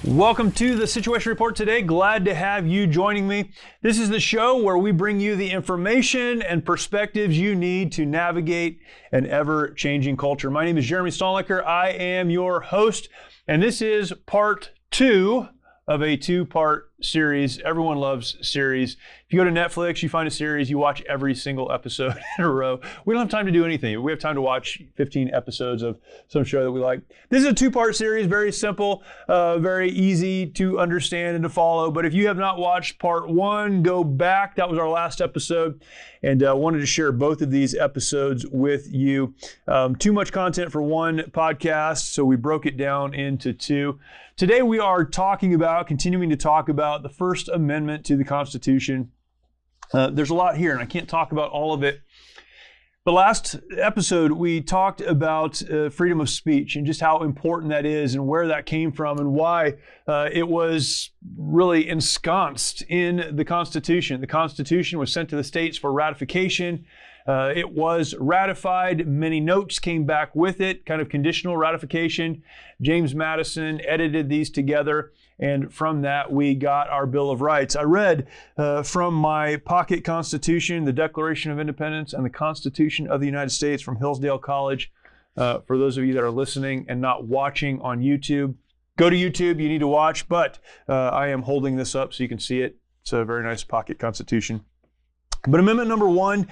Welcome to the Situation Report today. Glad to have you joining me. This is the show where we bring you the information and perspectives you need to navigate an ever-changing culture. My name is Jeremy Stalnecker. I am your host, and this is part 2 of a 2-part series. Everyone loves series. If you go to Netflix, you find a series, you watch every single episode in a row. We don't have time to do anything. We have time to watch 15 episodes of some show that we like. This is a 2-part series, very simple, very easy to understand and to follow. But if you have not watched part 1, go back. That was our last episode. And I wanted to share both of these episodes with you. Too much content for one podcast, so we broke it down into 2. Today we are continuing to talk about the First Amendment to the Constitution. There's a lot here, and I can't talk about all of it. The last episode, we talked about freedom of speech and just how important that is and where that came from and why it was really ensconced in the Constitution. The Constitution was sent to the states for ratification. It was ratified. Many notes came back with it, kind of conditional ratification. James Madison edited these together, and from that we got our Bill of Rights. I read from my pocket Constitution, the Declaration of Independence, and the Constitution of the United States from Hillsdale College. For those of you that are listening and not watching on YouTube, go to YouTube, you need to watch, but I am holding this up so you can see it. It's a very nice pocket Constitution. But Amendment number 1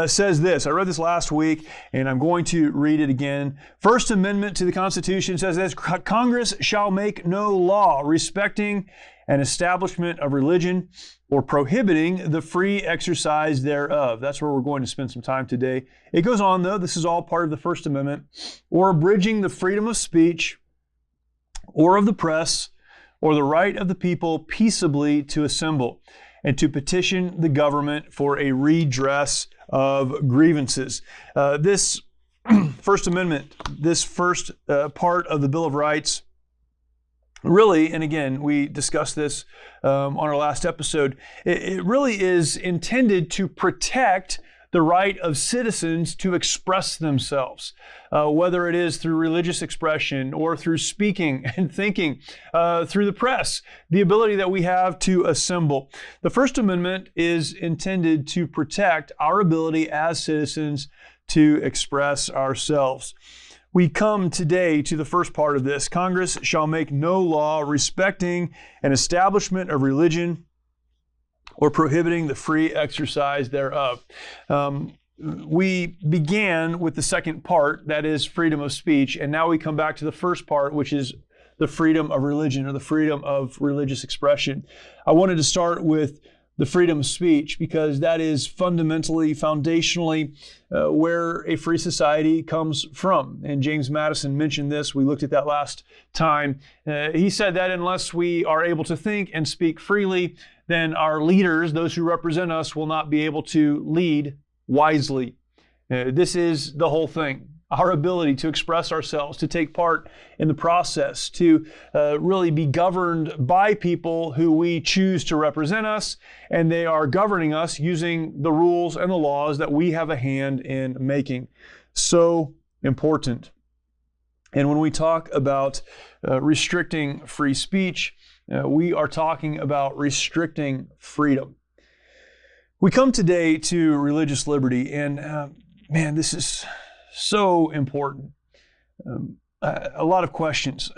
says this. I read this last week, and I'm going to read it again. First Amendment to the Constitution says this: Congress shall make no law respecting an establishment of religion or prohibiting the free exercise thereof. That's where we're going to spend some time today. It goes on, though. This is all part of the First Amendment. Or abridging the freedom of speech or of the press or the right of the people peaceably to assemble and to petition the government for a redress of grievances. This First Amendment, this first part of the Bill of Rights, really, and again, we discussed this on our last episode, it really is intended to protect the right of citizens to express themselves, whether it is through religious expression or through speaking and thinking, through the press, the ability that we have to assemble. The First Amendment is intended to protect our ability as citizens to express ourselves. We come today to the first part of this. Congress shall make no law respecting an establishment of religion or prohibiting the free exercise thereof. We began with the second part, that is freedom of speech, and now we come back to the first part, which is the freedom of religion or the freedom of religious expression. I wanted to start with the freedom of speech because that is fundamentally, foundationally where a free society comes from. And James Madison mentioned this. We looked at that last time. He said that unless we are able to think and speak freely, then our leaders, those who represent us, will not be able to lead wisely. This is the whole thing. Our ability to express ourselves, to take part in the process, to really be governed by people who we choose to represent us, and they are governing us using the rules and the laws that we have a hand in making. So important. And when we talk about restricting free speech, we are talking about restricting freedom. We come today to religious liberty, and man, this is so important. A lot of questions.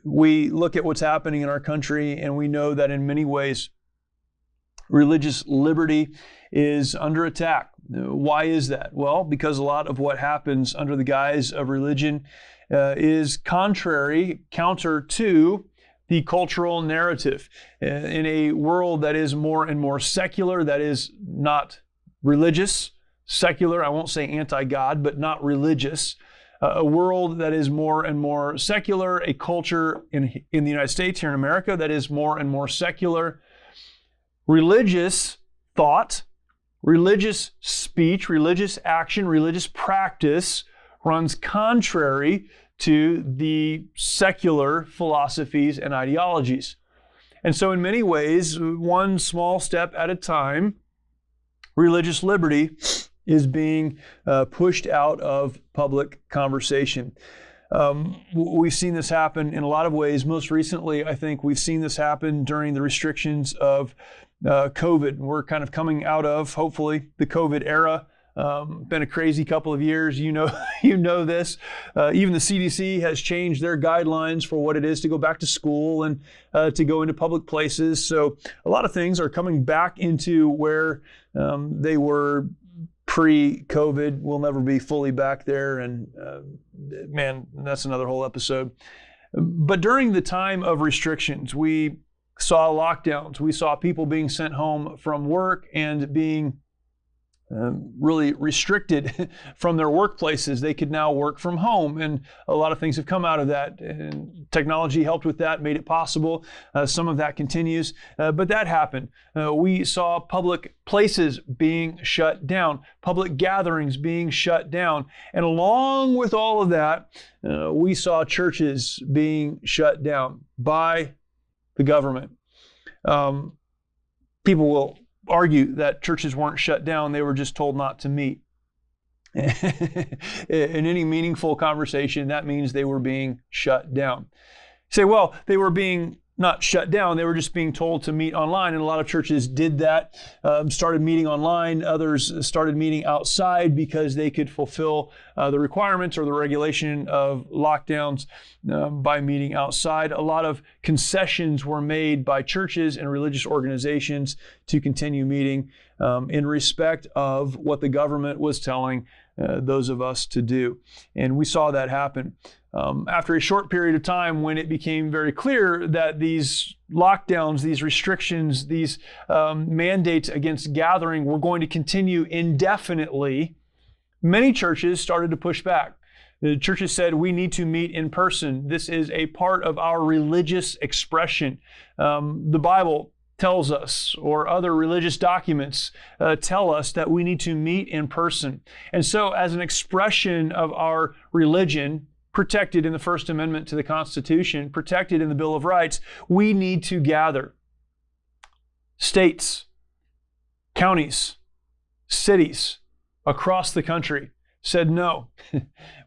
We look at what's happening in our country, and we know that in many ways, religious liberty is under attack. Why is that? Well, because a lot of what happens under the guise of religion is counter to the cultural narrative. In a world that is more and more secular, that is not religious, secular, I won't say anti-God, but not religious, a world that is more and more secular, a culture in the United States, here in America, that is more and more secular, religious thought, religious speech, religious action, religious practice runs contrary to the secular philosophies and ideologies. And so in many ways, one small step at a time, religious liberty is being pushed out of public conversation. We've seen this happen in a lot of ways. Most recently, I think we've seen this happen during the restrictions of COVID. We're kind of coming out of, hopefully, the COVID era. Been a crazy couple of years. You know this. Even the CDC has changed their guidelines for what it is to go back to school and to go into public places. So a lot of things are coming back into where they were pre-COVID. We'll never be fully back there, and man, that's another whole episode. But during the time of restrictions, we saw lockdowns. We saw people being sent home from work and being really restricted from their workplaces. They could now work from home, and a lot of things have come out of that. And technology helped with that, made it possible. Some of that continues, but that happened. We saw public places being shut down, public gatherings being shut down, and along with all of that, we saw churches being shut down by the government. People will argue that churches weren't shut down, they were just told not to meet. In any meaningful conversation, that means they were being shut down. You say, well, they were being not shut down, they were just being told to meet online, and a lot of churches did that, started meeting online. Others started meeting outside because they could fulfill the requirements or the regulation of lockdowns by meeting outside. A lot of concessions were made by churches and religious organizations to continue meeting in respect of what the government was telling those of us to do. And we saw that happen. After a short period of time, when it became very clear that these lockdowns, these restrictions, these mandates against gathering were going to continue indefinitely, many churches started to push back. The churches said, we need to meet in person. This is a part of our religious expression. The Bible tells us, or other religious documents tell us, that we need to meet in person. And so as an expression of our religion, protected in the First Amendment to the Constitution, protected in the Bill of Rights, we need to gather. States, counties, cities across the country said no,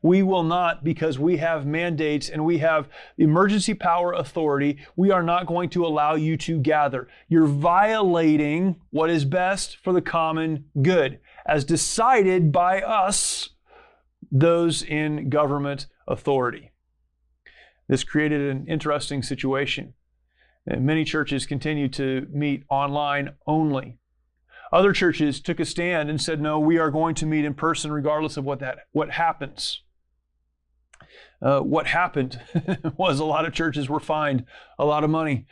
we will not, because we have mandates and we have emergency power authority. We are not going to allow you to gather. You're violating what is best for the common good, as decided by us, those in government authority. This created an interesting situation. And many churches continue to meet online only. Other churches took a stand and said, no, we are going to meet in person regardless of what happens. What happened was a lot of churches were fined a lot of money.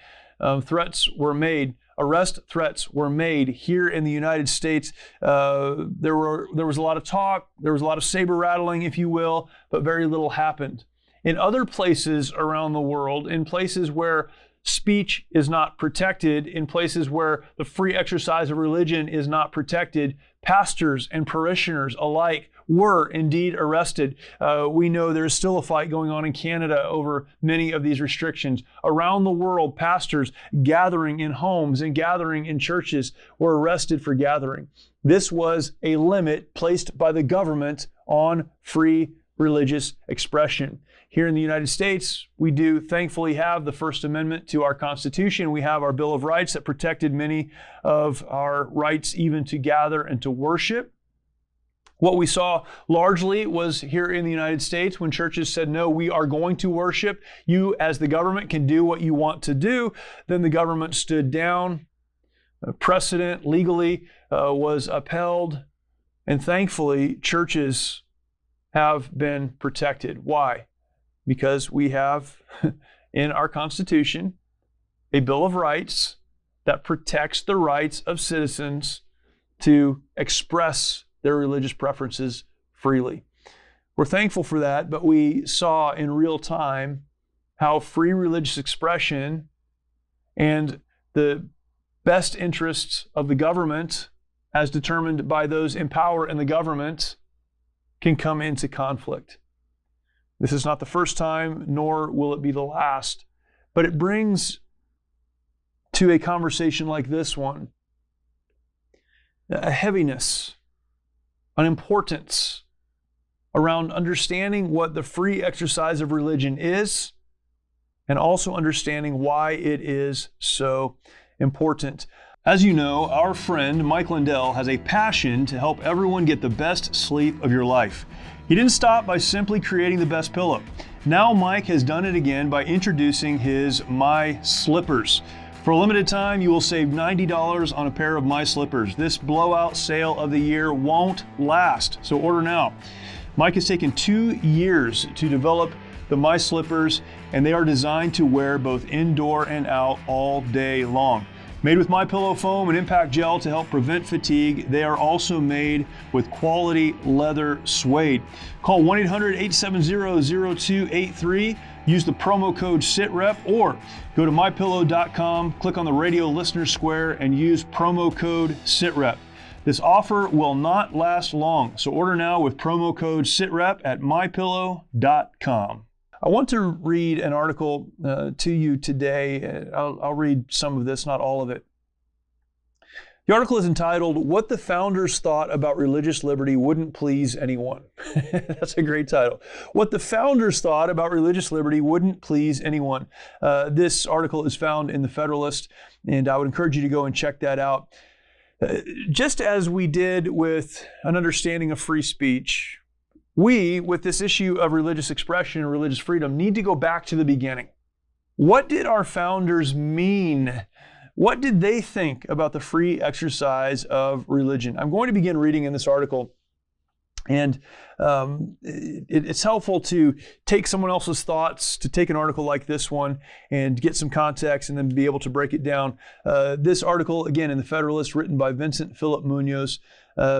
Threats were made. Arrest threats were made here in the United States. There was a lot of talk. There was a lot of saber rattling, if you will, but very little happened. In other places around the world, in places where speech is not protected, in places where the free exercise of religion is not protected, pastors and parishioners alike were indeed arrested. We know there's still a fight going on in Canada over many of these restrictions. Around the world, pastors gathering in homes and gathering in churches were arrested for gathering. This was a limit placed by the government on free religious expression. Here in the United States, we do thankfully have the First Amendment to our Constitution. We have our Bill of Rights that protected many of our rights even to gather and to worship. What we saw largely was here in the United States when churches said, no, we are going to worship. You as the government can do what you want to do. Then the government stood down. Precedent legally was upheld. And thankfully, churches have been protected. Why? Because we have in our Constitution a Bill of Rights that protects the rights of citizens to express their religious preferences freely. We're thankful for that, but we saw in real time how free religious expression and the best interests of the government, as determined by those in power in the government, can come into conflict. This is not the first time, nor will it be the last, but it brings to a conversation like this one a heaviness, an importance, a around understanding what the free exercise of religion is and also understanding why it is so important. As you know, our friend Mike Lindell has a passion to help everyone get the best sleep of your life. He didn't stop by simply creating the best pillow. Now Mike has done it again by introducing his My Slippers. For a limited time, you will save $90 on a pair of My Slippers. This blowout sale of the year won't last, so order now. Mike has taken 2 years to develop the My Slippers, and they are designed to wear both indoor and out all day long. Made with MyPillow foam and impact gel to help prevent fatigue, they are also made with quality leather suede. Call 1-800-870-0283, use the promo code SITREP, or go to mypillow.com, click on the radio listener square, and use promo code SITREP. This offer will not last long, so order now with promo code SITREP at mypillow.com. I want to read an article to you today. I'll read some of this, not all of it. The article is entitled, What the Founders Thought About Religious Liberty Wouldn't Please Anyone. That's a great title. What the Founders Thought About Religious Liberty Wouldn't Please Anyone. This article is found in the Federalist, and I would encourage you to go and check that out. Just as we did with an understanding of free speech, we, with this issue of religious expression and religious freedom, need to go back to the beginning. What did our founders mean? What did they think about the free exercise of religion? I'm going to begin reading in this article, and it's helpful to take someone else's thoughts, to take an article like this one and get some context and then be able to break it down. This article, again, in the Federalist, written by Vincent Philip Munoz,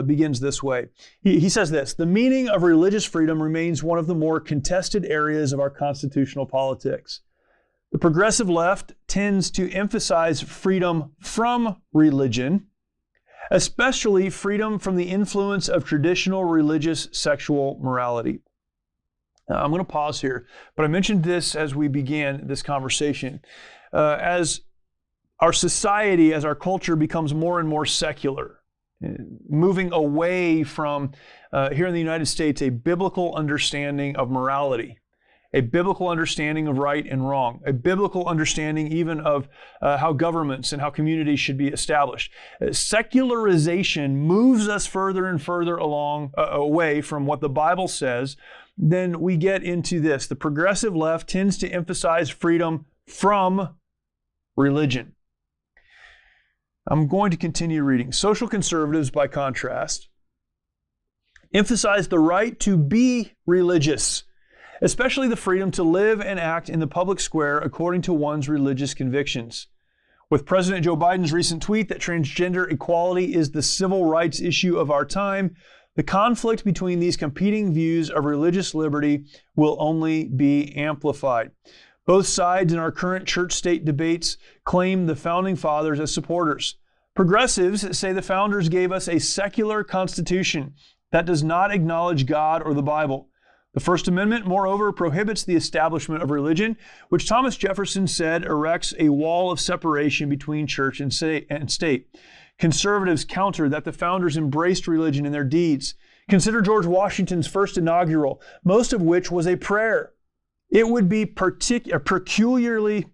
begins this way. He says this: the meaning of religious freedom remains one of the more contested areas of our constitutional politics. The progressive left tends to emphasize freedom from religion, especially freedom from the influence of traditional religious sexual morality. Now, I'm going to pause here, but I mentioned this as we began this conversation. As our society, as our culture becomes more and more secular, moving away from, here in the United States, a biblical understanding of morality, a biblical understanding of right and wrong, a biblical understanding even of how governments and how communities should be established. Secularization moves us further and further away from what the Bible says. Then we get into this. The progressive left tends to emphasize freedom from religion. I'm going to continue reading. Social conservatives, by contrast, emphasize the right to be religious, especially the freedom to live and act in the public square according to one's religious convictions. With President Joe Biden's recent tweet that transgender equality is the civil rights issue of our time, the conflict between these competing views of religious liberty will only be amplified. Both sides in our current church-state debates claim the Founding Fathers as supporters. Progressives say the Founders gave us a secular constitution that does not acknowledge God or the Bible. The First Amendment, moreover, prohibits the establishment of religion, which Thomas Jefferson said erects a wall of separation between church and state. Conservatives counter that the Founders embraced religion in their deeds. Consider George Washington's first inaugural, most of which was a prayer. It would be peculiarly,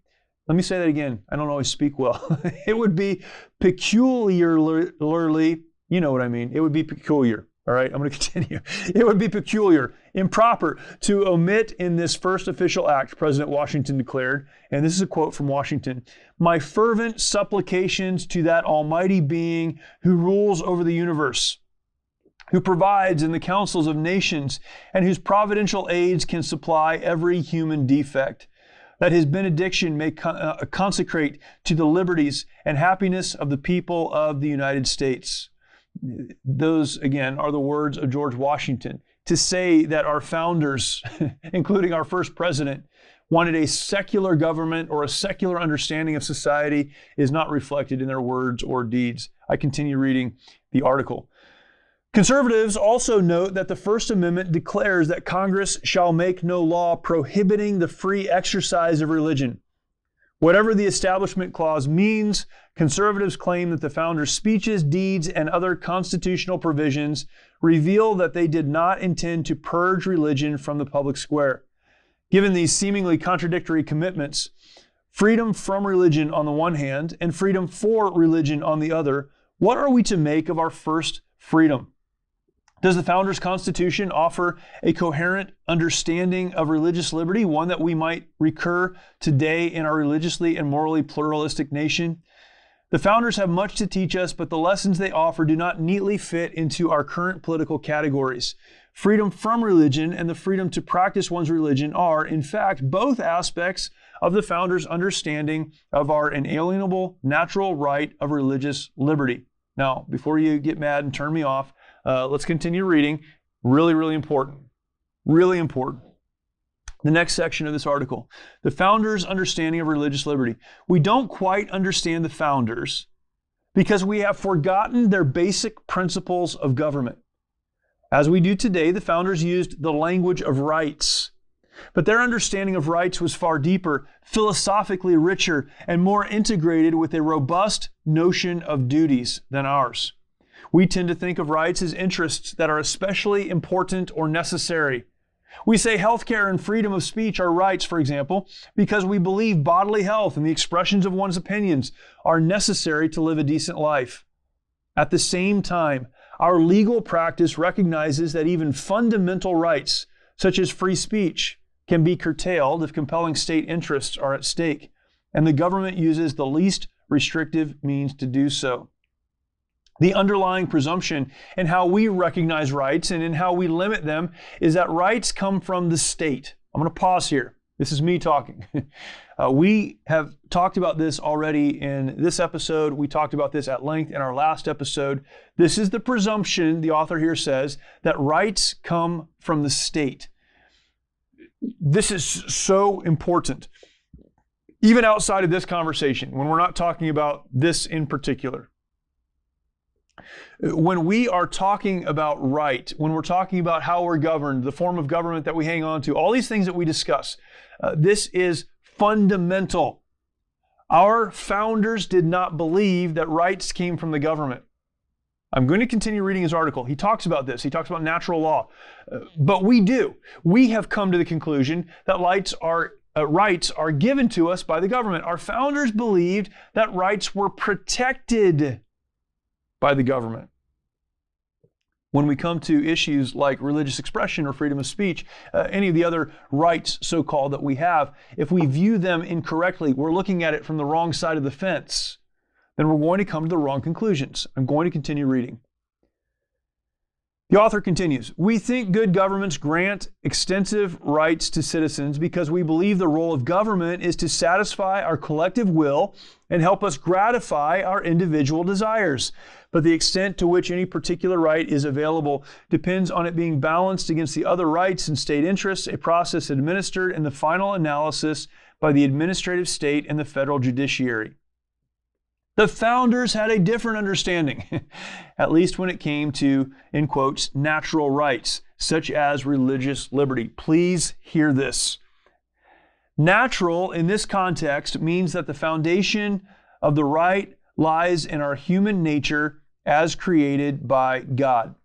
let me say that again, I don't always speak well. It would be peculiarly, you know what I mean, it would be peculiar. All right, I'm going to continue. It would be peculiar, improper to omit in this first official act, President Washington declared, and this is a quote from Washington, "My fervent supplications to that almighty being who rules over the universe, who provides in the councils of nations, and whose providential aids can supply every human defect, that his benediction may consecrate to the liberties and happiness of the people of the United States." Those, again, are the words of George Washington. To say that our founders, including our first president, wanted a secular government or a secular understanding of society is not reflected in their words or deeds. I continue reading the article. Conservatives also note that the First Amendment declares that Congress shall make no law prohibiting the free exercise of religion. Whatever the Establishment Clause means, conservatives claim that the Founders' speeches, deeds, and other constitutional provisions reveal that they did not intend to purge religion from the public square. Given these seemingly contradictory commitments, freedom from religion on the one hand and freedom for religion on the other, what are we to make of our first freedom? Does the Founders' Constitution offer a coherent understanding of religious liberty, one that we might recur today in our religiously and morally pluralistic nation? The Founders have much to teach us, but the lessons they offer do not neatly fit into our current political categories. Freedom from religion and the freedom to practice one's religion are, in fact, both aspects of the Founders' understanding of our inalienable natural right of religious liberty. Now, before you get mad and turn me off, let's continue reading. Really, really important. Really important. The next section of this article, the Founders' understanding of religious liberty. We don't quite understand the Founders because we have forgotten their basic principles of government. As we do today, the Founders used the language of rights, but their understanding of rights was far deeper, philosophically richer, and more integrated with a robust notion of duties than ours. We tend to think of rights as interests that are especially important or necessary. We say healthcare and freedom of speech are rights, for example, because we believe bodily health and the expressions of one's opinions are necessary to live a decent life. At the same time, our legal practice recognizes that even fundamental rights, such as free speech, can be curtailed if compelling state interests are at stake, and the government uses the least restrictive means to do so. The underlying presumption in how we recognize rights and in how we limit them is that rights come from the state. I'm going to pause here. This is me talking. We have talked about this already in this episode. We talked about this at length in our last episode. This is the presumption, the author here says, that rights come from the state. This is so important. Even outside of this conversation, when we're not talking about this in particular. When we are talking about right, when we're talking about how we're governed, the form of government that we hang on to, all these things that we discuss, this is fundamental. Our Founders did not believe that rights came from the government. I'm going to continue reading his article. He talks about this. He talks about natural law. But we do. We have come to the conclusion that rights are given to us by the government. Our Founders believed that rights were protected by the government. When we come to issues like religious expression or freedom of speech, any of the other rights, so-called, that we have, if we view them incorrectly, we're looking at it from the wrong side of the fence, then we're going to come to the wrong conclusions. I'm going to continue reading. The author continues, we think good governments grant extensive rights to citizens because we believe the role of government is to satisfy our collective will and help us gratify our individual desires. But the extent to which any particular right is available depends on it being balanced against the other rights and state interests, a process administered in the final analysis by the administrative state and the federal judiciary. The Founders had a different understanding, at least when it came to, in quotes, natural rights, such as religious liberty. Please hear this. Natural in this context means that the foundation of the right lies in our human nature as created by God.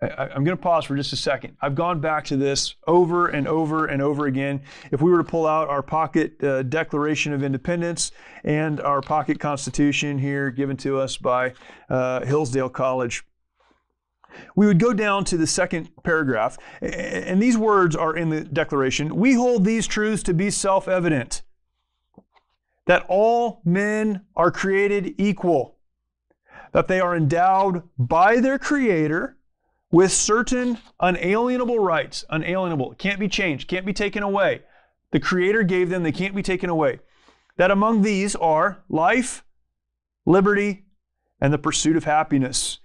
I'm going to pause for just a second. I've gone back to this over and over and over again. If we were to pull out our pocket Declaration of Independence and our pocket Constitution here given to us by Hillsdale College, we would go down to the second paragraph, and these words are in the Declaration. We hold these truths to be self-evident, that all men are created equal, that they are endowed by their Creator with certain unalienable rights. Unalienable, can't be changed, can't be taken away. The Creator gave them, they can't be taken away. That among these are life, liberty, and the pursuit of happiness.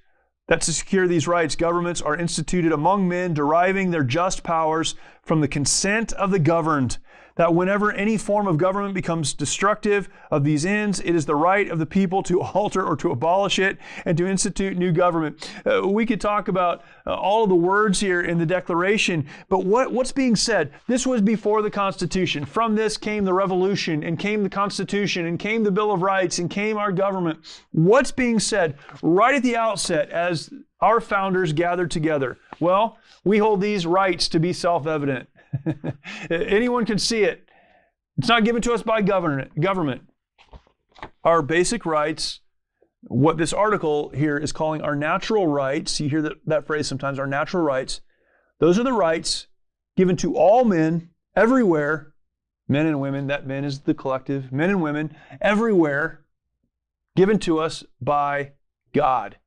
That to secure these rights, governments are instituted among men, deriving their just powers from the consent of the governed. That whenever any form of government becomes destructive of these ends, it is the right of the people to alter or to abolish it and to institute new government. We could talk about all of the words here in the Declaration, but what's being said? This was before the Constitution. From this came the Revolution, and came the Constitution, and came the Bill of Rights, and came our government. What's being said right at the outset as our founders gathered together? Well, we hold these rights to be self-evident. Anyone can see it. It's not given to us by government. Our basic rights, what this article here is calling our natural rights, you hear that phrase sometimes, our natural rights, those are the rights given to all men everywhere, men and women, that men is the collective, men and women everywhere, given to us by God.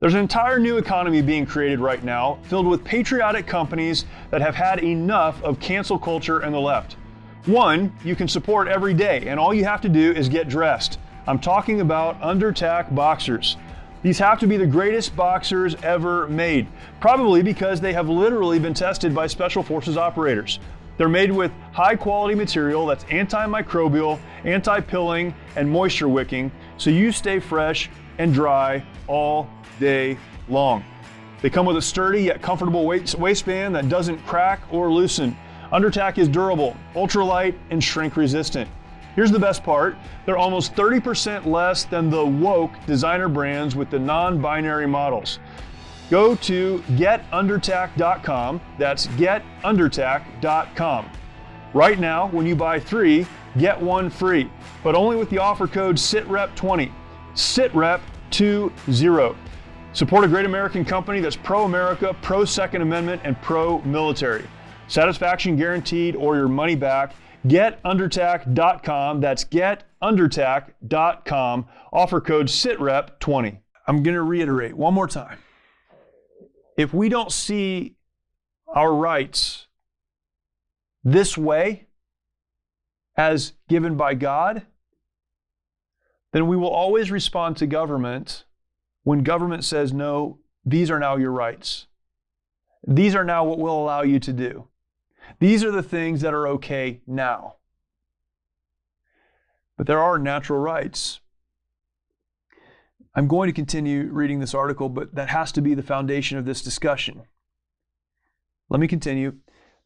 There's an entire new economy being created right now, filled with patriotic companies that have had enough of cancel culture and the left. One you can support every day, and all you have to do is get dressed. I'm talking about under-tack boxers. These have to be the greatest boxers ever made, probably because they have literally been tested by Special Forces operators. They're made with high-quality material that's antimicrobial, anti-pilling, and moisture wicking, so you stay fresh and dry all day long. They come with a sturdy yet comfortable waistband that doesn't crack or loosen. Undertack is durable, ultralight, and shrink resistant. Here's the best part. They're almost 30% less than the woke designer brands with the non-binary models. Go to getundertack.com. That's getundertack.com. Right now, when you buy 3, get 1 free, but only with the offer code SITREP20. SITREP20. Support a great American company that's pro-America, pro-Second Amendment, and pro-military. Satisfaction guaranteed or your money back. GetUndertack.com. That's GetUndertack.com. Offer code SITREP20. I'm going to reiterate one more time. If we don't see our rights this way, as given by God, then we will always respond to government when government says, no, these are now your rights. These are now what we'll allow you to do. These are the things that are okay now. But there are natural rights. I'm going to continue reading this article, but that has to be the foundation of this discussion. Let me continue.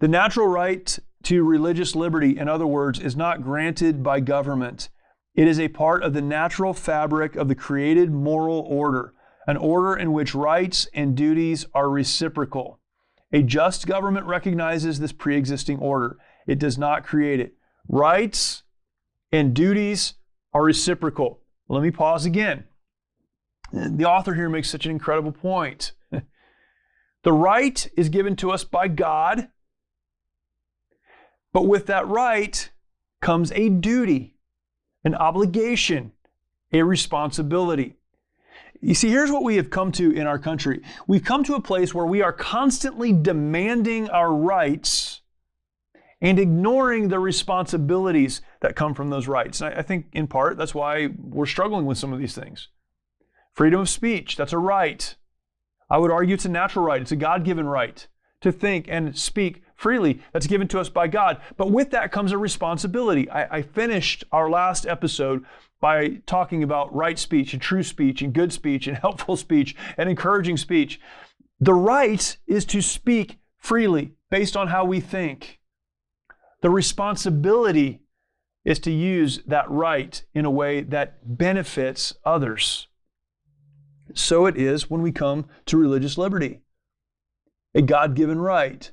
The natural right to religious liberty, in other words, is not granted by government. It is a part of the natural fabric of the created moral order, an order in which rights and duties are reciprocal. A just government recognizes this pre-existing order. It does not create it. Rights and duties are reciprocal. Let me pause again. The author here makes such an incredible point. The right is given to us by God, but with that right comes a duty, an obligation, a responsibility. You see, here's what we have come to in our country. We've come to a place where we are constantly demanding our rights and ignoring the responsibilities that come from those rights. And I think in part that's why we're struggling with some of these things. Freedom of speech, that's a right. I would argue it's a natural right. It's a God-given right to think and speak freely. That's given to us by God. But with that comes a responsibility. I finished our last episode by talking about right speech and true speech and good speech and helpful speech and encouraging speech. The right is to speak freely based on how we think. The responsibility is to use that right in a way that benefits others. So it is when we come to religious liberty, a God-given right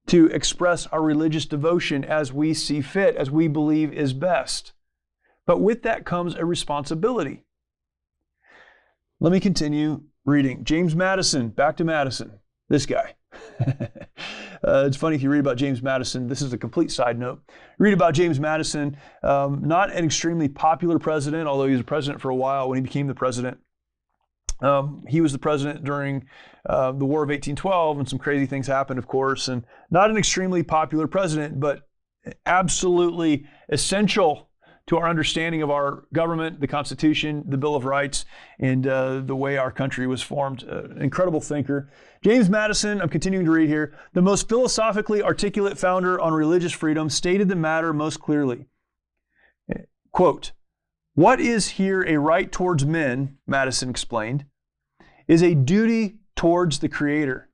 to express our religious devotion as we see fit, as we believe is best. But with that comes a responsibility. Let me continue reading. James Madison, back to Madison, this guy. It's funny if you read about James Madison. This is a complete side note. Read about James Madison, not an extremely popular president, although he was a president for a while when he became the president. He was the president during the War of 1812, and some crazy things happened, of course, and not an extremely popular president, but absolutely essential to our understanding of our government, the Constitution, the Bill of Rights, and the way our country was formed. An incredible thinker. James Madison, I'm continuing to read here, the most philosophically articulate founder on religious freedom, stated the matter most clearly. Quote, "What is here a right towards men," Madison explained, "is a duty towards the Creator.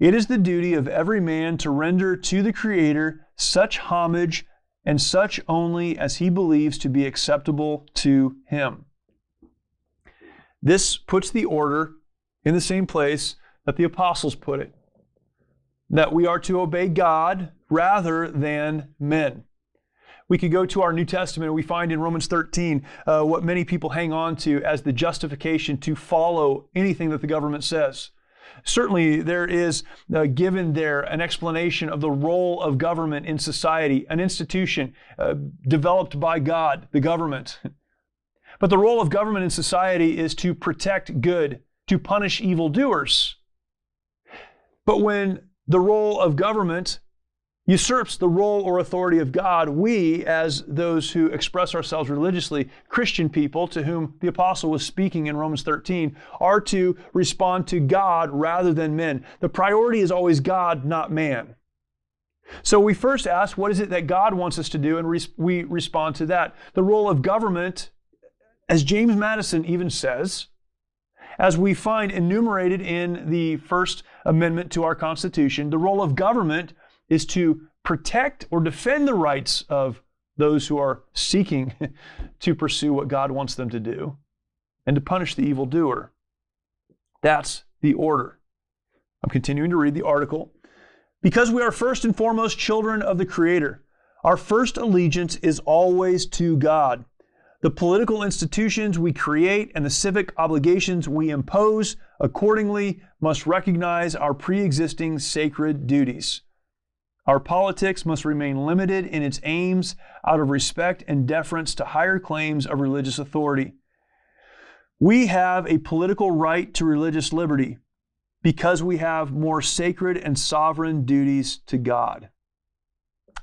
It is the duty of every man to render to the Creator such homage and such only as he believes to be acceptable to him." This puts the order in the same place that the apostles put it, that we are to obey God rather than men. We could go to our New Testament and we find in Romans 13 what many people hang on to as the justification to follow anything that the government says. Certainly there is given there an explanation of the role of government in society, an institution developed by God, the government. But the role of government in society is to protect good, to punish evildoers. But when the role of government usurps the role or authority of God, we, as those who express ourselves religiously, Christian people to whom the apostle was speaking in Romans 13, are to respond to God rather than men. The priority is always God, not man. So we first ask, what is it that God wants us to do? And we respond to that. The role of government, as James Madison even says, as we find enumerated in the First Amendment to our Constitution, the role of government is to protect or defend the rights of those who are seeking to pursue what God wants them to do, and to punish the evildoer. That's the order. I'm continuing to read the article. Because we are first and foremost children of the Creator, our first allegiance is always to God. The political institutions we create and the civic obligations we impose accordingly must recognize our pre-existing sacred duties. Our politics must remain limited in its aims out of respect and deference to higher claims of religious authority. We have a political right to religious liberty because we have more sacred and sovereign duties to God.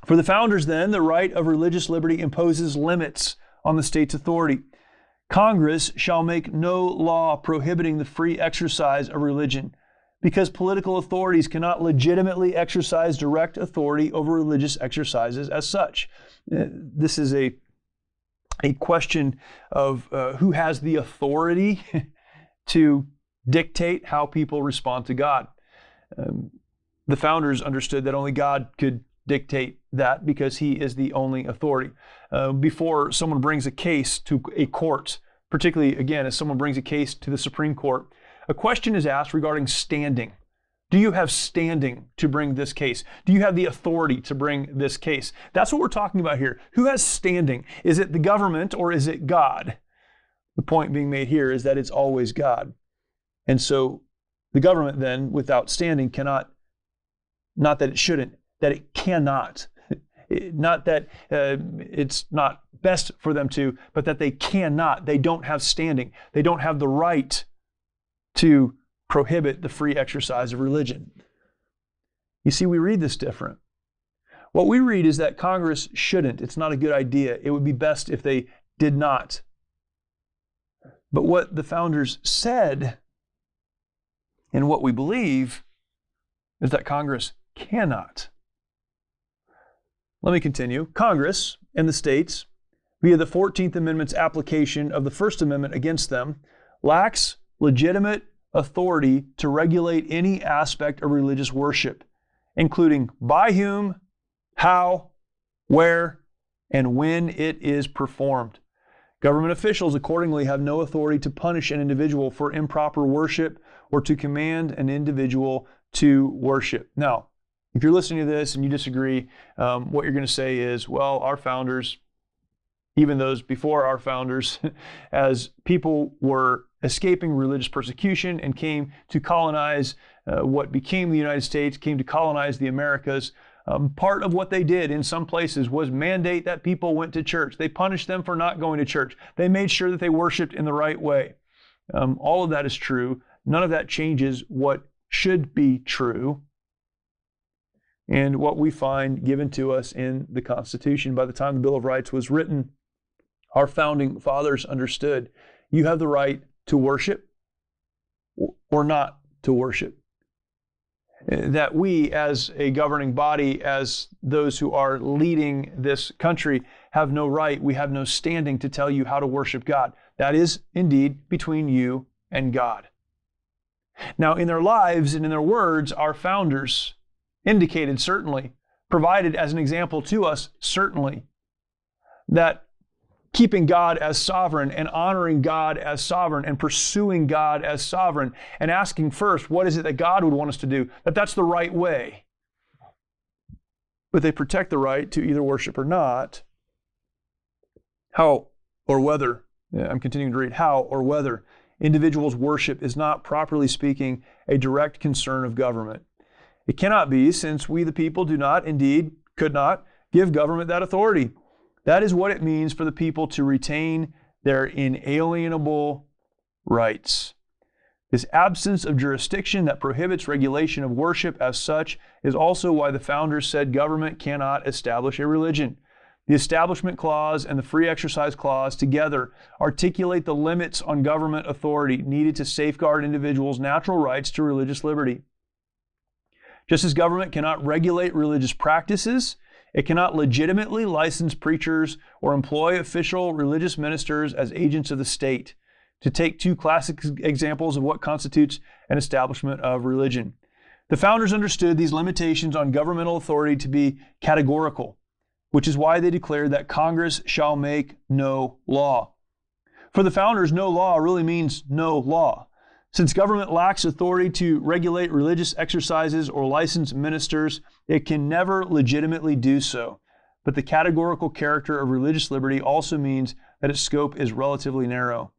For the founders, then, the right of religious liberty imposes limits on the state's authority. Congress shall make no law prohibiting the free exercise of religion, because political authorities cannot legitimately exercise direct authority over religious exercises as such. This is a question of who has the authority to dictate how people respond to God. The founders understood that only God could dictate that because He is the only authority. Before someone brings a case to a court, particularly, again, as someone brings a case to the Supreme Court, a question is asked regarding standing. Do you have standing to bring this case? Do you have the authority to bring this case? That's what we're talking about here. Who has standing? Is it the government or is it God? The point being made here is that it's always God. And so the government then, without standing, cannot, not that it shouldn't, that it cannot. Not that it's not best for them to, but that they cannot. They don't have standing. They don't have the right to prohibit the free exercise of religion. You see, we read this different. What we read is that Congress shouldn't. It's not a good idea. It would be best if they did not. But what the founders said, and what we believe, is that Congress cannot. Let me continue. Congress and the states, via the 14th Amendment's application of the First Amendment against them, lacks legitimate authority to regulate any aspect of religious worship, including by whom, how, where, and when it is performed. Government officials accordingly have no authority to punish an individual for improper worship or to command an individual to worship. Now, if you're listening to this and you disagree, what you're going to say is, well, our founders, even those before our founders, as people were escaping religious persecution and came to colonize what became the United States, came to colonize the Americas, part of what they did in some places was mandate that people went to church. They punished them for not going to church. They made sure that they worshiped in the right way. All of that is true. None of that changes what should be true and what we find given to us in the Constitution. By the time the Bill of Rights was written, our founding fathers understood you have the right to worship or not to worship. That we, as a governing body, as those who are leading this country, have no right, we have no standing to tell you how to worship God. That is indeed between you and God. Now, in their lives and in their words, our founders indicated certainly, provided as an example to us certainly, that keeping God as sovereign and honoring God as sovereign and pursuing God as sovereign and asking first, what is it that God would want us to do? That's the right way. But they protect the right to either worship or not. How or whether, I'm continuing to read, how or whether individuals' worship is not, properly speaking, a direct concern of government. It cannot be, since we the people do not, indeed could not, give government that authority. That is what it means for the people to retain their inalienable rights. This absence of jurisdiction that prohibits regulation of worship as such is also why the founders said government cannot establish a religion. The Establishment Clause and the Free Exercise Clause together articulate the limits on government authority needed to safeguard individuals' natural rights to religious liberty. Just as government cannot regulate religious practices, it cannot legitimately license preachers or employ official religious ministers as agents of the state, to take two classic examples of what constitutes an establishment of religion. The founders understood these limitations on governmental authority to be categorical, which is why they declared that Congress shall make no law. For the founders, no law really means no law. Since government lacks authority to regulate religious exercises or license ministers, it can never legitimately do so. But the categorical character of religious liberty also means that its scope is relatively narrow.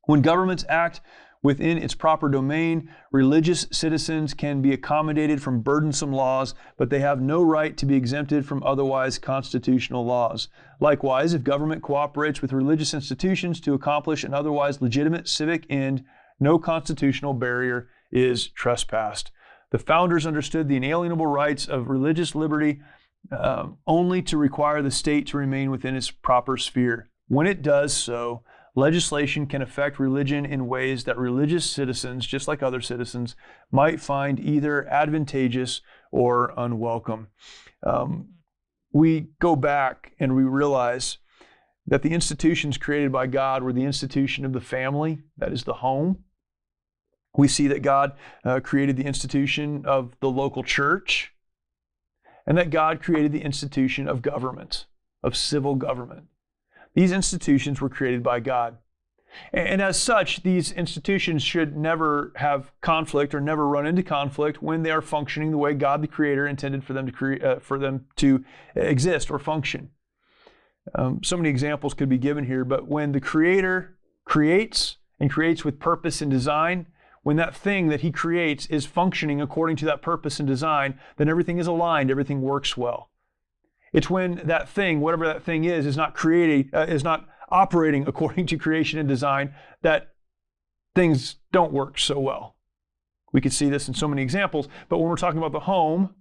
When governments act within its proper domain, religious citizens can be accommodated from burdensome laws, but they have no right to be exempted from otherwise constitutional laws. Likewise, if government cooperates with religious institutions to accomplish an otherwise legitimate civic end, no constitutional barrier is trespassed. The founders understood the inalienable rights of religious liberty only to require the state to remain within its proper sphere. When it does so, legislation can affect religion in ways that religious citizens, just like other citizens, might find either advantageous or unwelcome. We go back and we realize that the institutions created by God were the institution of the family, that is the home. We see that God created the institution of the local church, and that God created the institution of government, of civil government. These institutions were created by God. And as such, these institutions should never have conflict or never run into conflict when they are functioning the way God the Creator intended for them to exist or function. So many examples could be given here, but when the Creator creates and creates with purpose and design, when that thing that He creates is functioning according to that purpose and design, then everything is aligned, everything works well. It's when that thing, whatever that thing is not operating according to creation and design, that things don't work so well. We could see this in so many examples, but when we're talking about the home,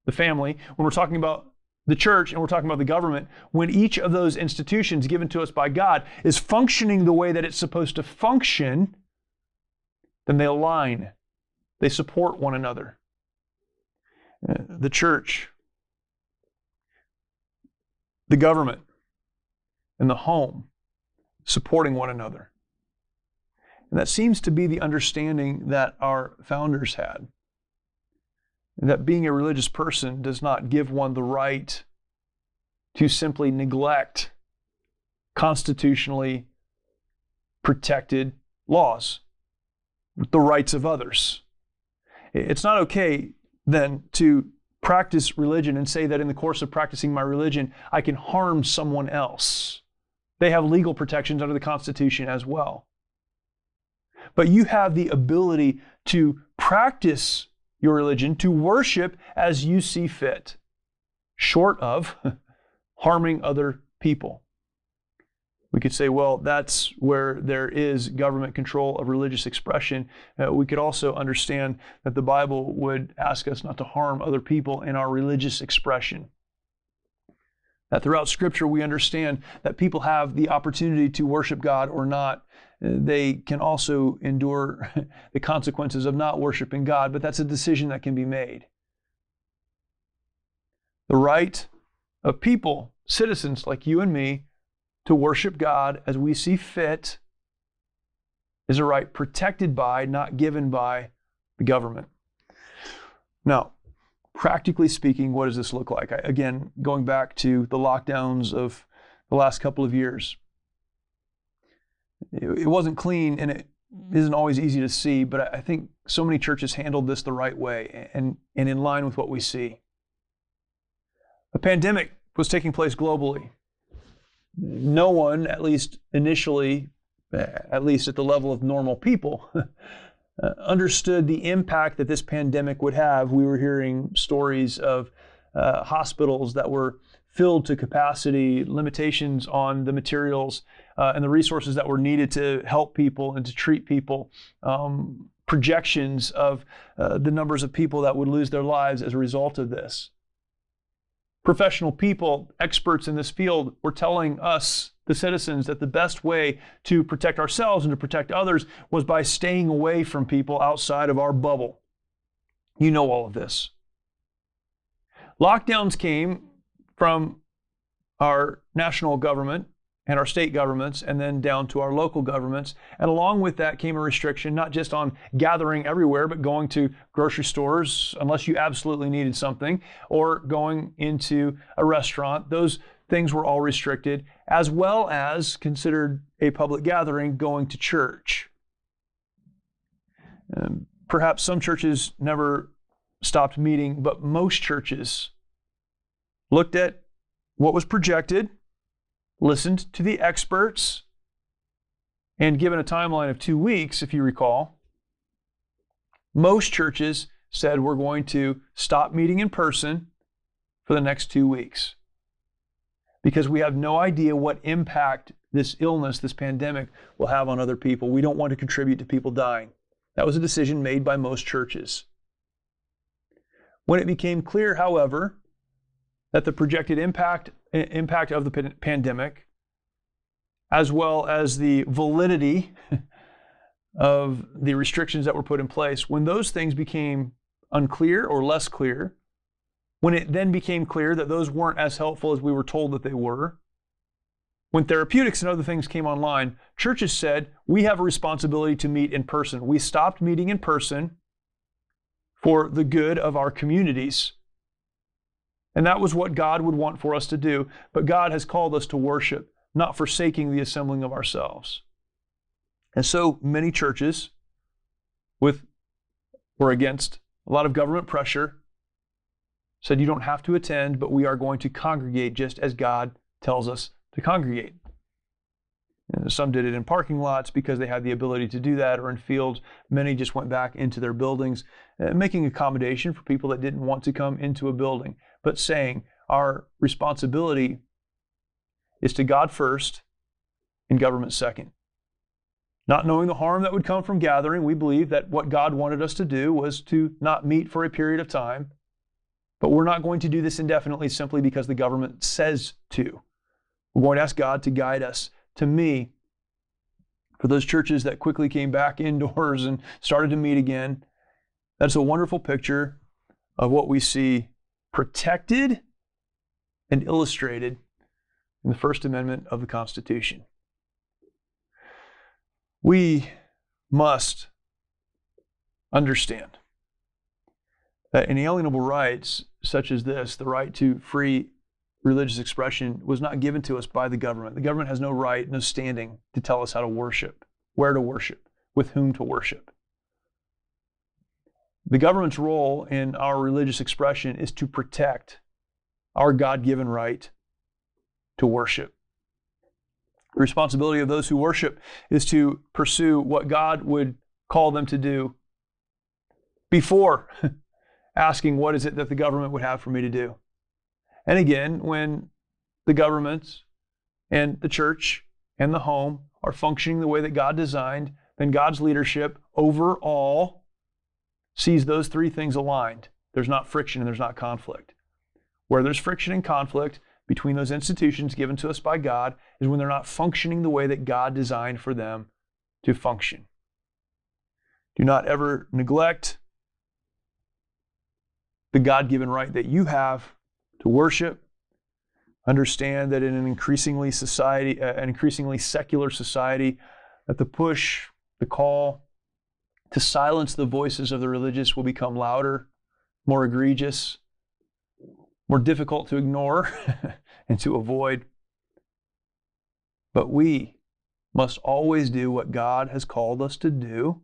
the family, when we're talking about the church and we're talking about the government, when each of those institutions given to us by God is functioning the way that it's supposed to function, then they align. They support one another. The church, the government, and the home supporting one another. And that seems to be the understanding that our founders had. That being a religious person does not give one the right to simply neglect constitutionally protected laws, the rights of others. It's not okay then to practice religion and say that in the course of practicing my religion, I can harm someone else. They have legal protections under the Constitution as well. But you have the ability to practice your religion, to worship as you see fit, short of harming other people. We could say, well, that's where there is government control of religious expression. We could also understand that the Bible would ask us not to harm other people in our religious expression. That throughout Scripture we understand that people have the opportunity to worship God or not. They can also endure the consequences of not worshiping God, but that's a decision that can be made. The right of people, citizens like you and me, to worship God as we see fit is a right protected by, not given by, the government. Now, practically speaking, what does this look like? Again, going back to the lockdowns of the last couple of years. It wasn't clean, and it isn't always easy to see, but I think so many churches handled this the right way and in line with what we see. A pandemic was taking place globally. No one, at least initially, at least at the level of normal people, understood the impact that this pandemic would have. We were hearing stories of hospitals that were filled to capacity, limitations on the materials and the resources that were needed to help people and to treat people, projections of the numbers of people that would lose their lives as a result of this. Professional people, experts in this field, were telling us, the citizens, that the best way to protect ourselves and to protect others was by staying away from people outside of our bubble. You know all of this. Lockdowns came from our national government and our state governments, and then down to our local governments. And along with that came a restriction, not just on gathering everywhere, but going to grocery stores unless you absolutely needed something, or going into a restaurant. Those things were all restricted, as well as considered a public gathering, going to church. Perhaps some churches never stopped meeting, but most churches looked at what was projected, listened to the experts, and given a timeline of 2 weeks, if you recall, most churches said we're going to stop meeting in person for the next 2 weeks because we have no idea what impact this illness, this pandemic, will have on other people. We don't want to contribute to people dying. That was a decision made by most churches. When it became clear, however, that the projected impact of the pandemic, as well as the validity of the restrictions that were put in place, when those things became unclear or less clear, when it then became clear that those weren't as helpful as we were told that they were, when therapeutics and other things came online, churches said, we have a responsibility to meet in person. We stopped meeting in person for the good of our communities. And that was what God would want for us to do. But God has called us to worship, not forsaking the assembling of ourselves. And so many churches were against a lot of government pressure, said you don't have to attend, but we are going to congregate just as God tells us to congregate. And some did it in parking lots because they had the ability to do that, or in fields. Many just went back into their buildings, making accommodation for people that didn't want to come into a building, but saying our responsibility is to God first and government second. Not knowing the harm that would come from gathering, we believe that what God wanted us to do was to not meet for a period of time, but we're not going to do this indefinitely simply because the government says to. We're going to ask God to guide us. To me, for those churches that quickly came back indoors and started to meet again, that's a wonderful picture of what we see protected and illustrated in the First Amendment of the Constitution. We must understand that inalienable rights such as this, the right to free religious expression, was not given to us by the government. The government has no right, no standing to tell us how to worship, where to worship, with whom to worship. The government's role in our religious expression is to protect our God-given right to worship. The responsibility of those who worship is to pursue what God would call them to do before asking, what is it that the government would have for me to do? And again, when the government and the church and the home are functioning the way that God designed, then God's leadership overall sees those three things aligned. There's not friction and there's not conflict. Where there's friction and conflict between those institutions given to us by God is when they're not functioning the way that God designed for them to function. Do not ever neglect the God-given right that you have to worship. Understand that in an increasingly secular society, that the push, the call to silence the voices of the religious will become louder, more egregious, more difficult to ignore and to avoid. But we must always do what God has called us to do,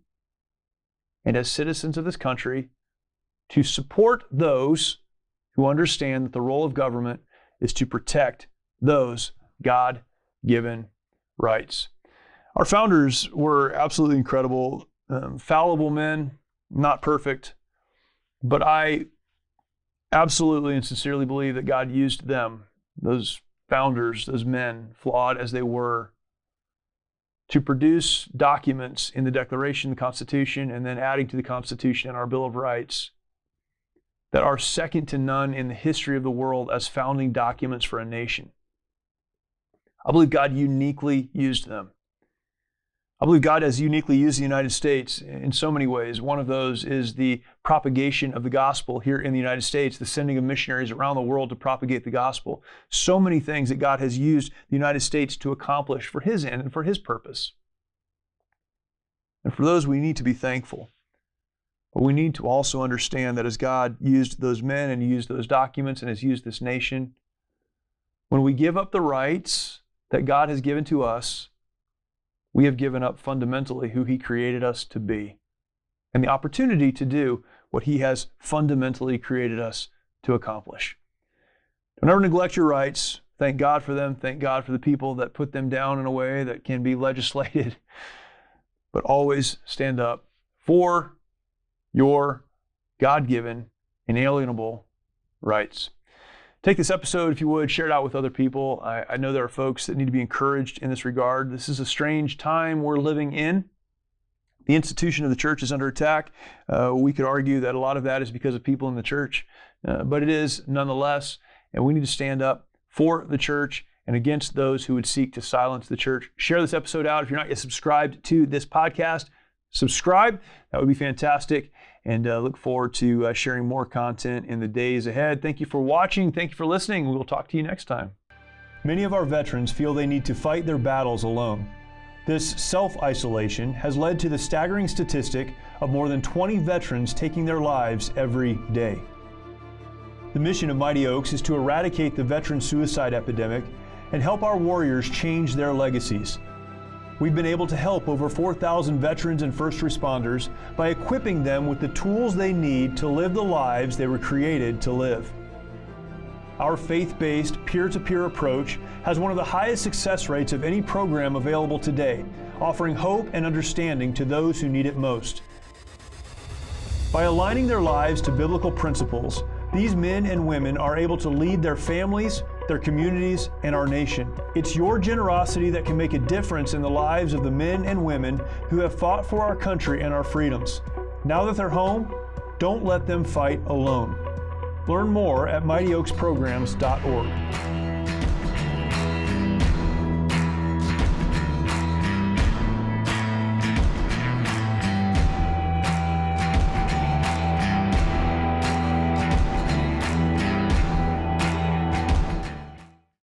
and as citizens of this country, to support those who understand that the role of government is to protect those God-given rights. Our founders were absolutely incredible, fallible men, not perfect, but I absolutely and sincerely believe that God used them, those founders, those men, flawed as they were, to produce documents in the Declaration, the Constitution, and then adding to the Constitution and our Bill of Rights that are second to none in the history of the world as founding documents for a nation. I believe God uniquely used them. I believe God has uniquely used the United States in so many ways. One of those is the propagation of the gospel here in the United States, the sending of missionaries around the world to propagate the gospel. So many things that God has used the United States to accomplish for His end and for His purpose. And for those, we need to be thankful. But we need to also understand that as God used those men and used those documents and has used this nation, when we give up the rights that God has given to us, we have given up fundamentally who He created us to be and the opportunity to do what He has fundamentally created us to accomplish. Don't ever neglect your rights. Thank God for them. Thank God for the people that put them down in a way that can be legislated. But always stand up for your God-given, inalienable rights. Take this episode, if you would, share it out with other people. I know there are folks that need to be encouraged in this regard. This is a strange time we're living in. The institution of the church is under attack. We could argue that a lot of that is because of people in the church, but it is nonetheless, and we need to stand up for the church and against those who would seek to silence the church. Share this episode out. If you're not yet subscribed to this podcast, subscribe. That would be fantastic. And look forward to sharing more content in the days ahead. Thank you for watching. Thank you for listening. We will talk to you next time. Many of our veterans feel they need to fight their battles alone. This self-isolation has led to the staggering statistic of more than 20 veterans taking their lives every day. The mission of Mighty Oaks is to eradicate the veteran suicide epidemic and help our warriors change their legacies. We've been able to help over 4,000 veterans and first responders by equipping them with the tools they need to live the lives they were created to live. Our faith-based, peer-to-peer approach has one of the highest success rates of any program available today, offering hope and understanding to those who need it most. By aligning their lives to biblical principles, these men and women are able to lead their families, their communities, and our nation. It's your generosity that can make a difference in the lives of the men and women who have fought for our country and our freedoms. Now that they're home, don't let them fight alone. Learn more at mightyoaksprograms.org.